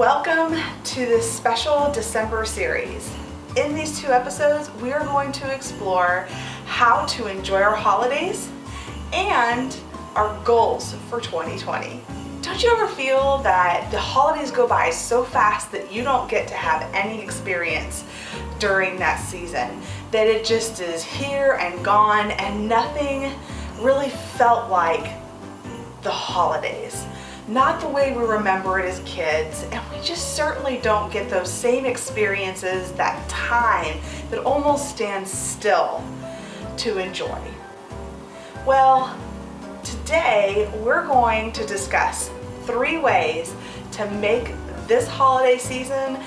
Welcome to this special December series. In these 2 episodes, we are going to explore how to enjoy our holidays and our goals for 2020. Don't you ever feel that the holidays go by so fast that you don't get to have any experience during that season? That it just is here and gone and nothing really felt like the holidays. Not the way we remember it as kids, and we just certainly don't get those same experiences, that time that almost stands still to enjoy. Well, today we're going to discuss 3 ways to make this holiday season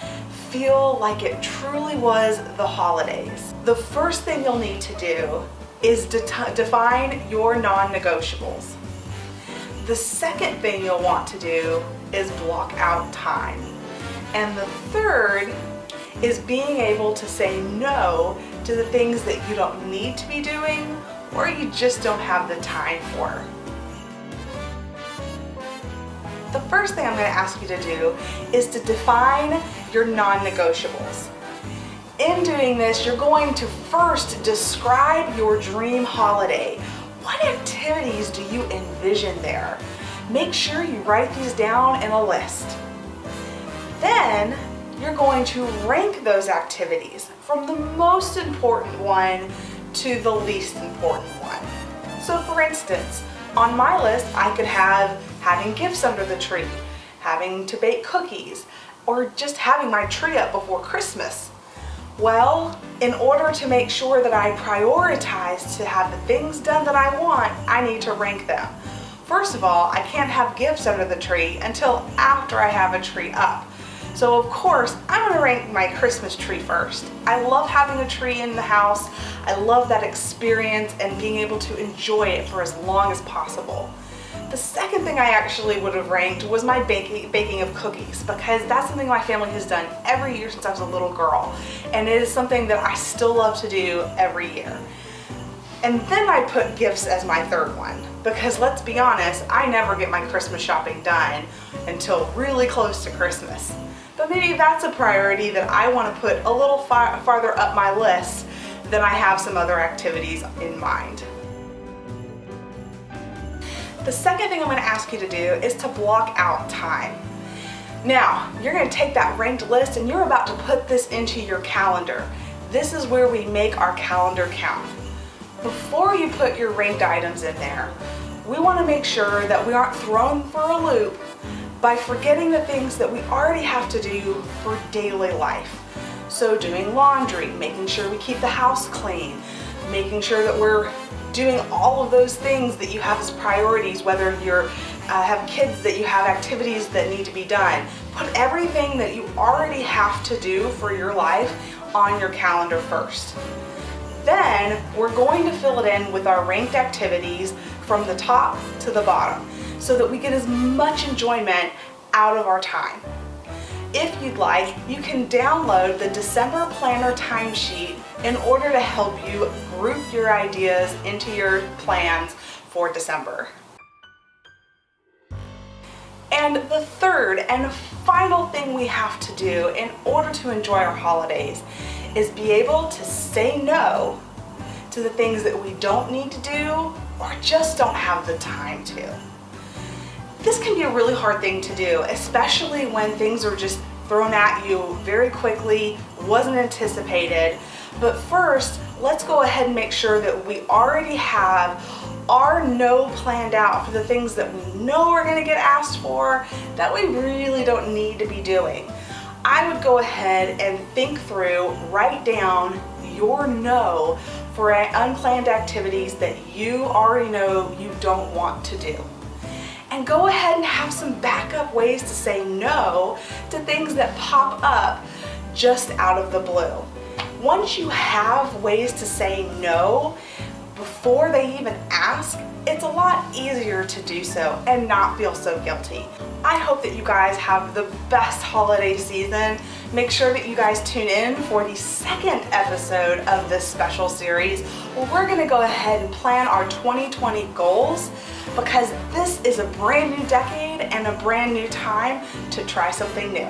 feel like it truly was the holidays. The first thing you'll need to do is define your non-negotiables. The second thing you'll want to do is block out time. And the third is being able to say no to the things that you don't need to be doing or you just don't have the time for. The first thing I'm going to ask you to do is to define your non-negotiables. In doing this, you're going to first describe your dream holiday. What activities do you envision there? Make sure you write these down in a list. Then you're going to rank those activities from the most important one to the least important one. So for instance, on my list I could have having gifts under the tree, having to bake cookies, or just having my tree up before Christmas. Well, in order to make sure that I prioritize to have the things done that I want, I need to rank them. First of all, I can't have gifts under the tree until after I have a tree up. So of course, I'm going to rank my Christmas tree first. I love having a tree in the house. I love that experience and being able to enjoy it for as long as possible. The second thing I actually would have ranked was my baking of cookies, because that's something my family has done every year since I was a little girl, and it is something that I still love to do every year. And then I put gifts as my third one, because let's be honest, I never get my Christmas shopping done until really close to Christmas. But maybe that's a priority that I want to put a little farther up my list than I have some other activities in mind. The second thing I'm going to ask you to do is to block out time. Now, you're going to take that ranked list and you're about to put this into your calendar. This is where we make our calendar count. Before you put your ranked items in there, we want to make sure that we aren't thrown for a loop by forgetting the things that we already have to do for daily life. So doing laundry, making sure we keep the house clean, making sure that we're doing all of those things that you have as priorities, whether you have kids that you have activities that need to be done. Put everything that you already have to do for your life on your calendar first. Then we're going to fill it in with our ranked activities from the top to the bottom so that we get as much enjoyment out of our time. If you'd like, you can download the December Planner timesheet in order to help you group your ideas into your plans for December. And the third and final thing we have to do in order to enjoy our holidays is be able to say no to the things that we don't need to do or just don't have the time to. This can be a really hard thing to do, especially when things are just thrown at you very quickly, wasn't anticipated. But first, let's go ahead and make sure that we already have our no planned out for the things that we know are going to get asked for that we really don't need to be doing. I would go ahead and think through, write down your no for unplanned activities that you already know you don't want to do. And go ahead and have some backup ways to say no to things that pop up just out of the blue. Once you have ways to say no, before they even ask, it's a lot easier to do so and not feel so guilty. I hope that you guys have the best holiday season. Make sure that you guys tune in for the second episode of this special series where we're gonna go ahead and plan our 2020 goals, because this is a brand new decade and a brand new time to try something new.